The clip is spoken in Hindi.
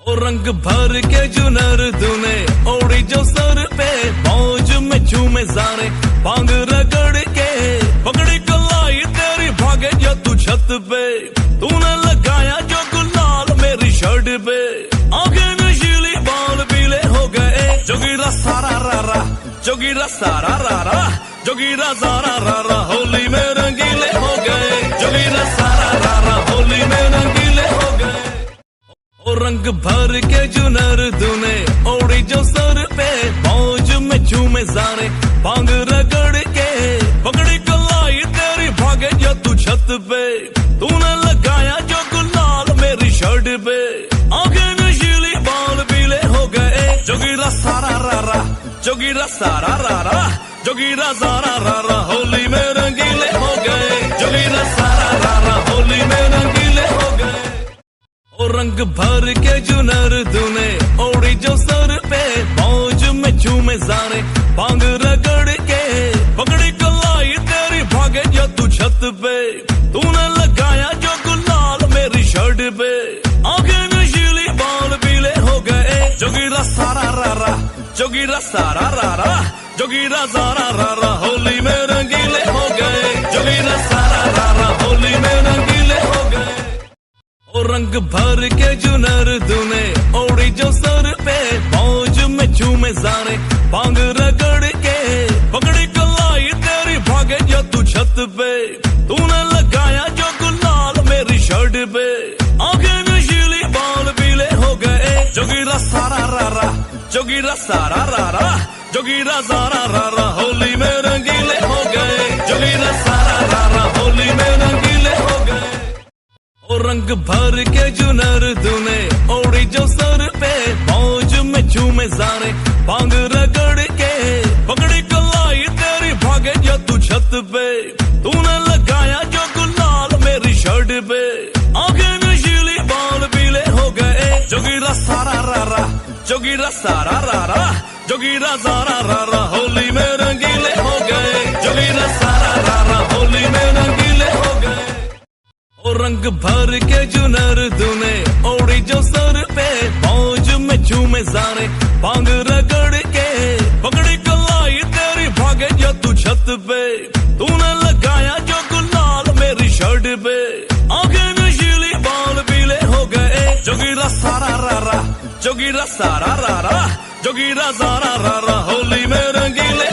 और रंग भर के जुनर तूने ओढ़ी जो सर पे, मौज में झूमे सारे भांग रगड़ के, पगड़ी कलाई तेरी भागे जो तू छत पे, तूने लगाया जो गुलाल मेरी शर्ट पे, आगे नशीली बाल पीले हो गए, जोगीरा सारा रारा जोगीरा सारा रारा जोगीरा सारा रारा, होली में रंगीले हो गए, जोगीरा सारा रारा होली में रंगीले हो गए। और रंग भर के जुनर तूने ओढ़ी जो सर पे, मौज में झूमे सारे भांग रगड़ के, पगड़ी कलाई तेरी भागे जो तू छत पे, तूने लगाया जो गुलाल मेरी शर्ट पे, आगे नशीली बाल पीले हो गए, जोगीरा सारा रारा जोगीरा सारा रारा जोगीरा सारा रारा, होली में रंगीले हो गए, जोगीरा सारा रारा होली में रंगीले हो गए। और रंग भर के जुनर तूने ओढ़ी जो सर पे, मौज में झूमे सारे भांग रगड़ के, पगड़ी कलाई तेरी भागे जो तू छत पे, तूने लगाया जो गुलाल मेरी शर्ट पे, आगे नशीली बाल पीले हो गए, जोगीरा सारा रारा जोगीरा सारा रारा जोगीरा सारा रारा, होली में रंगीले हो गए, जोगीरा सारा रारा होली में रंगीले हो गए। और रंग भर के जुनर तूने ओढ़ी जो सर पे, मौज में झूमे सारे भांग रगड़ के, पगड़ी कलाई तेरी भागे जो तू छत पे, तूने लगाया जो गुलाल मेरी शर्ट पे, आगे नशीली बाल पीले हो गए, जोगीरा सारा रारा जोगीरा सारा रारा जोगीरा सारा रारा, होली में रंगीले हो गए, जोगीरा सारा रारा होली में रंगीले हो गए। और रंग भर के जुनर तूने ओढ़ी जो सर पे, मौज में झूमे सारे भांग रगड़ के, पगड़ी कलाई तेरी भागे जो तू छत पे, तूने लगाया जो गुलाल मेरी शर्ट पे, आगे नशीली बाल पीले हो गए, जोगीरा सारा रारा जोगीरा सारा रारा जोगीरा सारा रारा, होली में रंगीले हो गए, जोगीरा सारा रारा होली में रंगीले हो गए। और रंग भर के जुनर तूने ओढ़ी जो सर पे, मौज में झूमे सारे भांग रगड़ के, पगड़ी कलाई तेरी भागे जो तू छत पे, तूने लगाया जो गुलाल मेरी शर्ट पे, आगे नशीली बाल पीले हो गए, जोगीरा सारा रारा जोगीरा सारा रारा जोगीरा सारा रारा, होली में रंगीले